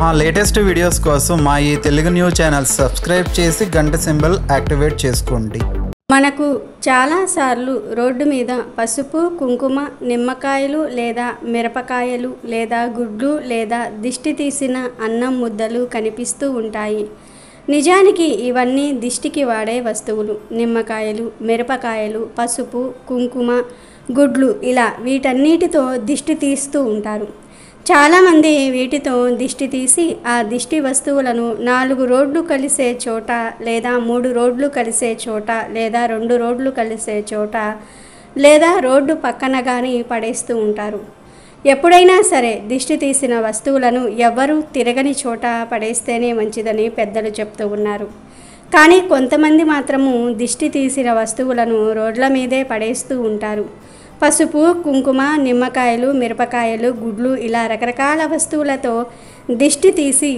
మా latest videos కోసం మా ఈ తెలుగు న్యూస్ ఛానల్ సబ్స్క్రైబ్ చేసి గంట సింబల్ యాక్టివేట్ చేసుకోండి. మనకు చాలాసార్లు రోడ్డు మీద పసుపు, కుంకుమ, నిమ్మకాయలు లేదా మిరపకాయలు లేదా గుడ్లు లేదా దిష్టి తీసిన అన్నం ముద్దలు కనిపిస్తూ ఉంటాయి. నిజానికి ఇవన్నీ దిష్టికి వాడే వస్తువులు. నిమ్మకాయలు, మిరపకాయలు, పసుపు, కుంకుమ, గుడ్లు ఇలా వీటన్నిటితో దిష్టి తీస్తూ ఉంటారు. చాలామంది వీటితో దిష్టి తీసి ఆ దిష్టి వస్తువులను 4 రోడ్లు కలిసే చోట లేదా 3 రోడ్లు కలిసే చోట లేదా 2 రోడ్లు కలిసే చోట లేదా రోడ్డు పక్కన కానీ పడేస్తూ ఉంటారు. ఎప్పుడైనా సరే దిష్టి తీసిన వస్తువులను ఎవ్వరూ తిరగని చోట పడేస్తేనే మంచిదని పెద్దలు చెప్తూ ఉన్నారు. కానీ కొంతమంది మాత్రము దిష్టి తీసిన వస్తువులను రోడ్ల మీదే పడేస్తూ ఉంటారు. పసుపు, కుంకుమ, నిమ్మకాయలు, మిరపకాయలు, గుడ్లు ఇలా రకరకాల వస్తువులతో దిష్టి తీసి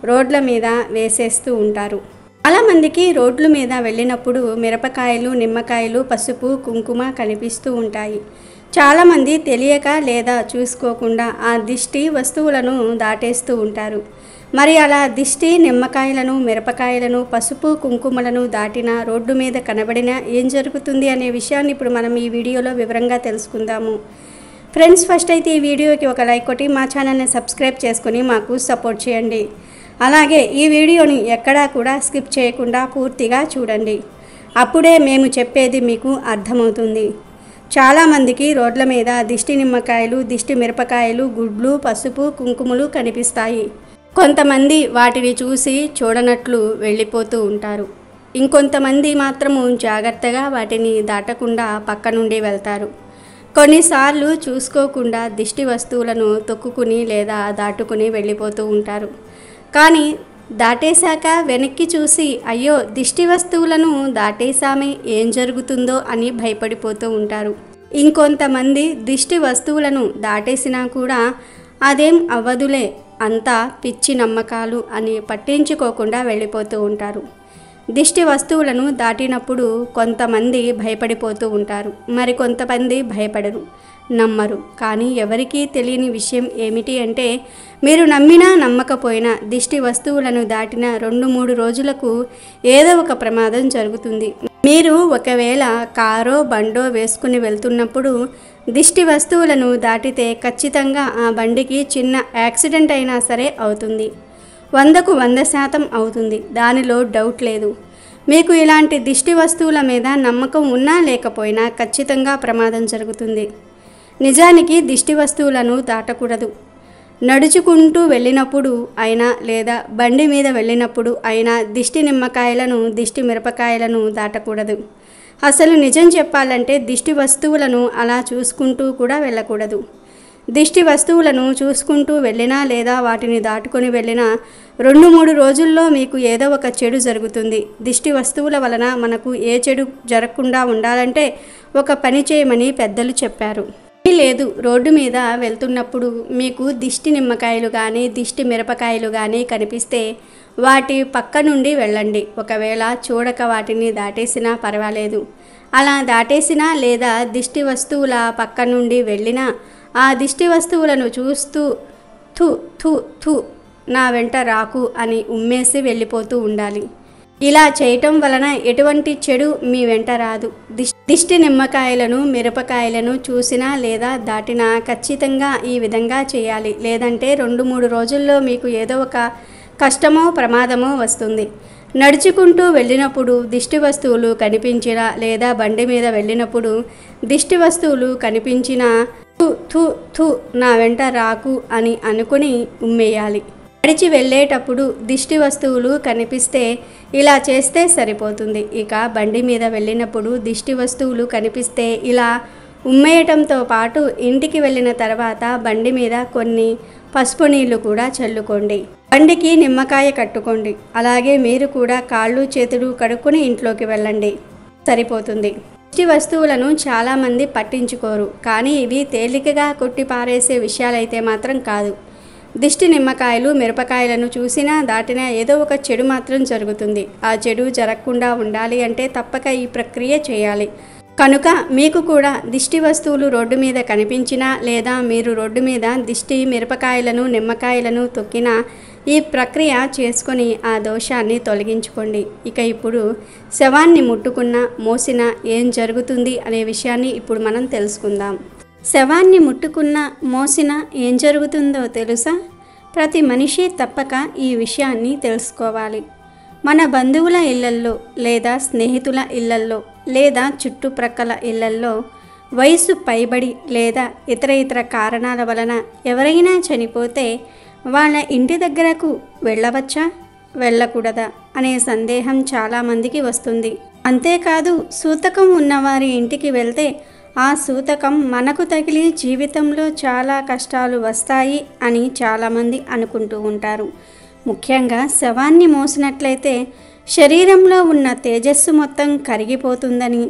రోడ్ల మీద వేసేస్తూ ఉంటారు. చాలామందికి రోడ్ల మీద వెళ్ళినప్పుడు మిరపకాయలు, నిమ్మకాయలు, పసుపు, కుంకుమ కనిపిస్తూ ఉంటాయి. చాలామంది తెలియక లేదా చూసుకోకుండా ఆ దిష్టి వస్తువులను దాటేస్తూ ఉంటారు. మరి అలా దిష్టి నిమ్మకాయలను, మిరపకాయలను, పసుపు, కుంకుమలను దాటిన రోడ్డు మీద కనబడిన ఏం జరుగుతుంది అనే విషయాన్ని ఇప్పుడు మనం ఈ వీడియోలో వివరంగా తెలుసుకుందాము. ఫ్రెండ్స్, ఫస్ట్ అయితే ఈ వీడియోకి ఒక లైక్ కొట్టి మా ఛానల్ని సబ్స్క్రైబ్ చేసుకుని మాకు సపోర్ట్ చేయండి. అలాగే ఈ వీడియోని ఎక్కడా కూడా స్కిప్ చేయకుండా పూర్తిగా చూడండి. అప్పుడే మేము చెప్పేది మీకు అర్థమవుతుంది. చాలామందికి రోడ్ల మీద దిష్టి నిమ్మకాయలు, దిష్టి మిరపకాయలు, గుడ్లు, పసుపు, కుంకుమలు కనిపిస్తాయి. కొంతమంది వాటిని చూసి చూడనట్లు వెళ్ళిపోతూ ఉంటారు. ఇంకొంతమంది మాత్రము జాగ్రత్తగా వాటిని దాటకుండా పక్క నుండి వెళ్తారు. కొన్నిసార్లు చూసుకోకుండా దిష్టి వస్తువులను తొక్కుకుని లేదా దాటుకుని వెళ్ళిపోతూ ఉంటారు. కానీ దాటేశాక వెనక్కి చూసి అయ్యో దిష్టి వస్తువులను దాటేశామే ఏం జరుగుతుందో అని భయపడిపోతూ ఉంటారు. ఇంకొంతమంది దిష్టి వస్తువులను దాటేసినా కూడా అదేం అవ్వదులే, అంతా పిచ్చి నమ్మకాలు అని పట్టించుకోకుండా వెళ్ళిపోతూ ఉంటారు. దిష్టి వస్తువులను దాటినప్పుడు కొంతమంది భయపడిపోతూ ఉంటారు, మరి కొంతమంది భయపడరు, నమ్మరు. కానీ ఎవరికీ తెలియని విషయం ఏమిటి అంటే మీరు నమ్మినా నమ్మకపోయినా దిష్టి వస్తువులను దాటిన 2-3 రోజులకు ఏదో ఒక ప్రమాదం జరుగుతుంది. మీరు ఒకవేళ కారో బండో వేసుకుని వెళ్తున్నప్పుడు దిష్టి వస్తువులను దాటితే ఖచ్చితంగా ఆ బండికి చిన్న యాక్సిడెంట్ అయినా సరే అవుతుంది. 100కు 100% అవుతుంది, దానిలో డౌట్ లేదు. మీకు ఇలాంటి దిష్టి వస్తువుల మీద నమ్మకం ఉన్నా లేకపోయినా ఖచ్చితంగా ప్రమాదం జరుగుతుంది. నిజానికి దిష్టి వస్తువులను దాటకూడదు. నడుచుకుంటూ వెళ్ళినప్పుడు అయినా లేదా బండి మీద వెళ్ళినప్పుడు అయినా దిష్టి నిమ్మకాయలను, దిష్టి మిరపకాయలను దాటకూడదు. అసలు నిజం చెప్పాలంటే దిష్టి వస్తువులను అలా చూసుకుంటూ కూడా వెళ్ళకూడదు. దిష్టి వస్తువులను చూసుకుంటూ వెళ్ళినా లేదా వాటిని దాటుకొని వెళ్ళినా 2-3 రోజుల్లో మీకు ఏదో ఒక చెడు జరుగుతుంది. దిష్టి వస్తువుల వలన మనకు ఏ చెడు జరగకుండా ఉండాలంటే ఒక పని చేయమని పెద్దలు చెప్పారు. లేదు, రోడ్డు మీద వెళ్తున్నప్పుడు మీకు దిష్టి నిమ్మకాయలు కానీ దిష్టి మిరపకాయలు కానీ కనిపిస్తే వాటి పక్క నుండి వెళ్ళండి. ఒకవేళ చూడక వాటిని దాటేసినా పర్వాలేదు. అలా దాటేసినా లేదా దిష్టి వస్తువుల పక్క నుండి వెళ్ళినా ఆ దిష్టి వస్తువులను చూస్తూ థు థు థు నా వెంట రాకు అని ఉమ్మేసి వెళ్ళిపోతూ ఉండాలి. ఇలా చేయటం వలన ఎటువంటి చెడు మీ వెంట రాదు. దిష్టి నిమ్మకాయలను, మిరపకాయలను చూసినా లేదా దాటినా ఖచ్చితంగా ఈ విధంగా చేయాలి. లేదంటే 2-3 రోజుల్లో మీకు ఏదో ఒక కష్టమో ప్రమాదమో వస్తుంది. నడుచుకుంటూ వెళ్ళినప్పుడు దిష్టి వస్తువులు కనిపించినా లేదా బండి మీద వెళ్ళినప్పుడు దిష్టి వస్తువులు కనిపించినా థు థు థు నా వెంట రాకు అని అనుకుని ఉమ్మేయాలి. నడిచి వెళ్ళేటప్పుడు దిష్టి వస్తువులు కనిపిస్తే ఇలా చేస్తే సరిపోతుంది. ఇక బండి మీద వెళ్ళినప్పుడు దిష్టి వస్తువులు కనిపిస్తే ఇలా ఉమ్మేయటంతో పాటు ఇంటికి వెళ్ళిన తర్వాత బండి మీద కొన్ని పసుపు నీళ్లు కూడా చల్లుకోండి. బండికి నిమ్మకాయ కట్టుకోండి. అలాగే మీరు కూడా కాళ్ళు చేతులు కడుక్కొని ఇంట్లోకి వెళ్ళండి, సరిపోతుంది. దిష్టి వస్తువులను చాలామంది పట్టించుకోరు, కానీ ఇవి తేలికగా కొట్టి పారేసే విషయాలైతే మాత్రం కాదు. దిష్టి నిమ్మకాయలు, మిరపకాయలను చూసినా దాటినా ఏదో ఒక చెడు మాత్రం జరుగుతుంది. ఆ చెడు జరగకుండా ఉండాలి అంటే తప్పక ఈ ప్రక్రియ చేయాలి. కనుక మీకు కూడా దిష్టి వస్తువులు రోడ్డు మీద కనిపించినా లేదా మీరు రోడ్డు మీద దిష్టి మిరపకాయలను నిమ్మకాయలను తొక్కినా ఈ ప్రక్రియ చేసుకొని ఆ దోషాన్ని తొలగించుకోండి. ఇక ఇప్పుడు శవాన్ని ముట్టుకున్నా మోసినా ఏం జరుగుతుంది అనే విషయాన్ని ఇప్పుడు మనం తెలుసుకుందాం. శవాన్ని ముట్టుకున్నా మోసినా ఏం జరుగుతుందో తెలుసా? ప్రతి మనిషి తప్పక ఈ విషయాన్ని తెలుసుకోవాలి. మన బంధువుల ఇళ్లల్లో లేదా స్నేహితుల ఇళ్లల్లో లేదా చుట్టుప్రక్కల ఇళ్లల్లో వయసు పైబడి లేదా ఇతర కారణాల వలన ఎవరైనా చనిపోతే వాళ్ళ ఇంటి దగ్గరకు వెళ్ళవచ్చా వెళ్ళకూడదా అనే సందేహం చాలామందికి వస్తుంది. అంతేకాదు సూతకం ఉన్నవారి ఇంటికి వెళ్తే ఆ సూతకం మనకు తగిలి జీవితంలో చాలా కష్టాలు వస్తాయి అని చాలామంది అనుకుంటూ ఉంటారు. ముఖ్యంగా శవాన్ని మోసినట్లయితే శరీరంలో ఉన్న తేజస్సు మొత్తం కరిగిపోతుందని,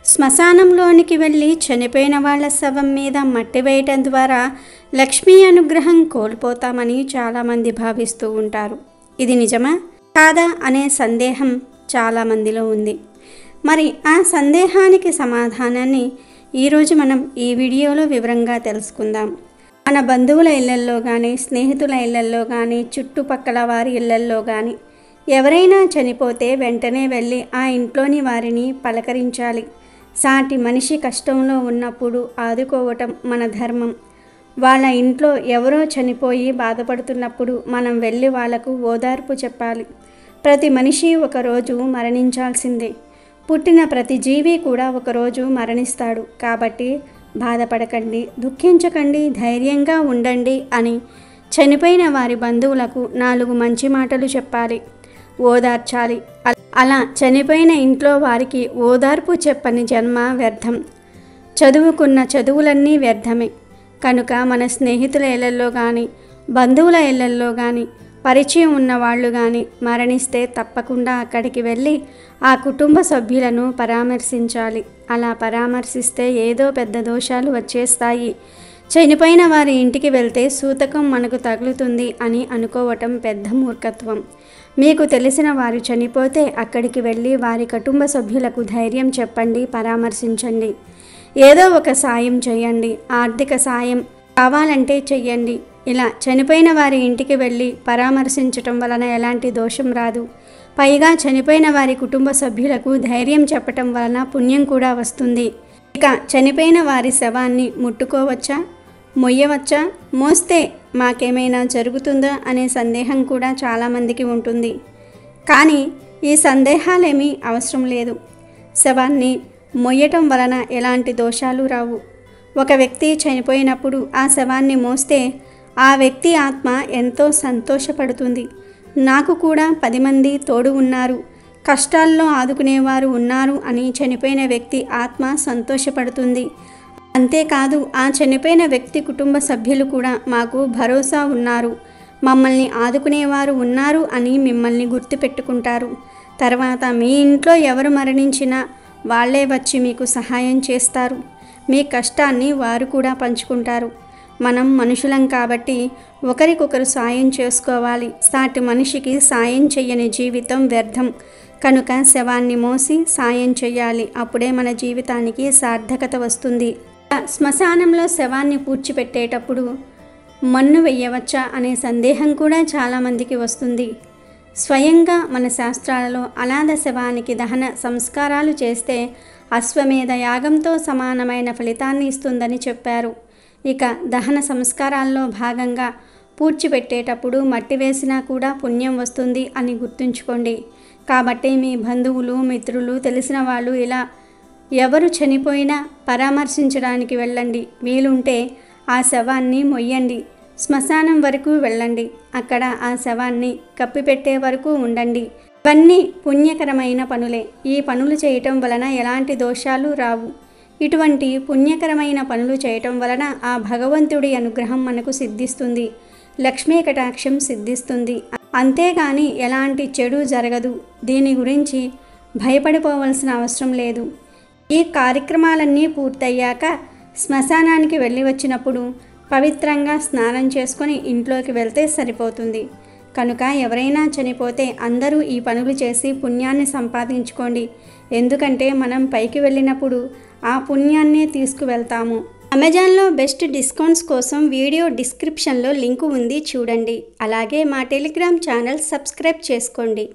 శ్మశానంలోనికి వెళ్ళి చనిపోయిన వాళ్ళ శవం మీద మట్టి వేయటం ద్వారా లక్ష్మీ అనుగ్రహం కోల్పోతామని చాలామంది భావిస్తూ ఉంటారు. ఇది నిజమా కాదా అనే సందేహం చాలామందిలో ఉంది. మరి ఆ సందేహానికి సమాధానాన్ని ఈరోజు మనం ఈ వీడియోలో వివరంగా తెలుసుకుందాం. మన బంధువుల ఇళ్లల్లో కానీ, స్నేహితుల ఇళ్లల్లో కానీ, చుట్టుపక్కల వారి ఇళ్లల్లో కానీ ఎవరైనా చనిపోతే వెంటనే వెళ్ళి ఆ ఇంట్లోని వారిని పలకరించాలి. సాటి మనిషి కష్టంలో ఉన్నప్పుడు ఆదుకోవటం మన ధర్మం. వాళ్ళ ఇంట్లో ఎవరో చనిపోయి బాధపడుతున్నప్పుడు మనం వెళ్ళి వాళ్లకు ఓదార్పు చెప్పాలి. ప్రతి మనిషి ఒకరోజు మరణించాల్సిందే. పుట్టిన ప్రతి జీవి కూడా ఒకరోజు మరణిస్తాడు. కాబట్టి బాధపడకండి, దుఃఖించకండి, ధైర్యంగా ఉండండి అని చనిపోయిన వారి బంధువులకు 4 మంచి మాటలు చెప్పాలి, ఓదార్చాలి. అలా చనిపోయిన ఇంట్లో వారికి ఓదార్పు చెప్పని జన్మ వ్యర్థం. చదువుకున్న చదువులన్నీ వ్యర్థమే. కనుక మన స్నేహితుల ఇళ్లల్లో కానీ, బంధువుల ఇళ్లల్లో కానీ, పరిచయం ఉన్న వాళ్ళు కానీ మరణిస్తే తప్పకుండా అక్కడికి వెళ్ళి ఆ కుటుంబ సభ్యులను పరామర్శించాలి. అలా పరామర్శిస్తే ఏదో పెద్ద దోషాలు వచ్చేస్తాయి, చనిపోయిన వారి ఇంటికి వెళ్తే సూతకం మనకు తగులుతుంది అని అనుకోవటం పెద్ద మూర్ఖత్వం. మీకు తెలిసిన వారు చనిపోతే అక్కడికి వెళ్ళి వారి కుటుంబ సభ్యులకు ధైర్యం చెప్పండి, పరామర్శించండి. ఏదో ఒక సాయం చేయండి. ఆర్థిక సాయం కావాలంటే చెయ్యండి. ఇలా చనిపోయిన వారి ఇంటికి వెళ్ళి పరామర్శించటం వలన ఎలాంటి దోషం రాదు. పైగా చనిపోయిన వారి కుటుంబ సభ్యులకు ధైర్యం చెప్పటం వలన పుణ్యం కూడా వస్తుంది. ఇక చనిపోయిన వారి శవాన్ని ముట్టుకోవచ్చా, మొయ్యవచ్చా, మోస్తే మాకేమైనా జరుగుతుందా అనే సందేహం కూడా చాలామందికి ఉంటుంది. కానీ ఈ సందేహాలేమీ అవసరం లేదు. శవాన్ని మొయ్యటం వలన ఎలాంటి దోషాలు రావు. ఒక వ్యక్తి చనిపోయినప్పుడు ఆ శవాన్ని మోస్తే ఆ వ్యక్తి ఆత్మ ఎంతో సంతోషపడుతుంది. నాకు కూడా 10 మంది తోడు ఉన్నారు, కష్టాల్లో ఆదుకునేవారు ఉన్నారు అని చనిపోయిన వ్యక్తి ఆత్మ సంతోషపడుతుంది. అంతేకాదు ఆ చనిపోయిన వ్యక్తి కుటుంబ సభ్యులు కూడా మాకు భరోసా ఉన్నారు, మమ్మల్ని ఆదుకునేవారు ఉన్నారు అని మిమ్మల్ని గుర్తుపెట్టుకుంటారు. తర్వాత మీ ఇంట్లో ఎవరు మరణించినా వాళ్ళే వచ్చి మీకు సహాయం చేస్తారు. మీ కష్టాన్ని వారు కూడా పంచుకుంటారు. మనం మనుషులం కాబట్టి ఒకరికొకరు సాయం చేసుకోవాలి. సాటి మనిషికి సాయం చెయ్యని జీవితం వ్యర్థం. కనుక శవాన్ని మోసి సాయం చెయ్యాలి. అప్పుడే మన జీవితానికి సార్థకత వస్తుంది. శ్మశానంలో శవాన్ని పూడ్చిపెట్టేటప్పుడు మన్ను వెయ్యవచ్చా అనే సందేహం కూడా చాలామందికి వస్తుంది. స్వయంగా మన శాస్త్రాలలో అనాథ శవానికి దహన సంస్కారాలు చేస్తే అశ్వమేధ యాగంతో సమానమైన ఫలితాన్ని ఇస్తుందని చెప్పారు. ఇక దహన సంస్కారాల్లో భాగంగా పూడ్చిపెట్టేటప్పుడు మట్టి వేసినా కూడా పుణ్యం వస్తుంది అని గుర్తుంచుకోండి. కాబట్టి మీ బంధువులు, మిత్రులు, తెలిసిన వాళ్ళు ఇలా ఎవరు చనిపోయినా పరామర్శించడానికి వెళ్ళండి. వీలుంటే ఆ శవాన్ని మొయ్యండి. శ్మశానం వరకు వెళ్ళండి. అక్కడ ఆ శవాన్ని కప్పిపెట్టే వరకు ఉండండి. ఇవన్నీ పుణ్యకరమైన పనులే. ఈ పనులు చేయటం వలన ఎలాంటి దోషాలు రావు. ఇటువంటి పుణ్యకరమైన పనులు చేయటం వలన ఆ భగవంతుడి అనుగ్రహం మనకు సిద్ధిస్తుంది, లక్ష్మీ కటాక్షం సిద్ధిస్తుంది. అంతేగాని ఎలాంటి చెడు జరగదు. దీని గురించి భయపడిపోవలసిన అవసరం లేదు. ఈ కార్యక్రమాలన్నీ పూర్తయ్యాక శ్మశానానికి వెళ్ళి వచ్చినప్పుడు పవిత్రంగా స్నానం చేసుకొని ఇంట్లోకి వెళ్తే సరిపోతుంది. కనుక ఎవరైనా చనిపోతే అందరూ ఈ పనులు చేసి పుణ్యాన్ని సంపాదించుకోండి. ఎందుకంటే మనం పైకి వెళ్ళినప్పుడు ఆ పుణ్యాన్నే తీసుకువెళ్తాము. అమెజాన్లో బెస్ట్ డిస్కౌంట్స్ కోసం వీడియో డిస్క్రిప్షన్లో లింకు ఉంది చూడండి. అలాగే మా టెలిగ్రామ్ ఛానల్ సబ్స్క్రైబ్ చేసుకోండి.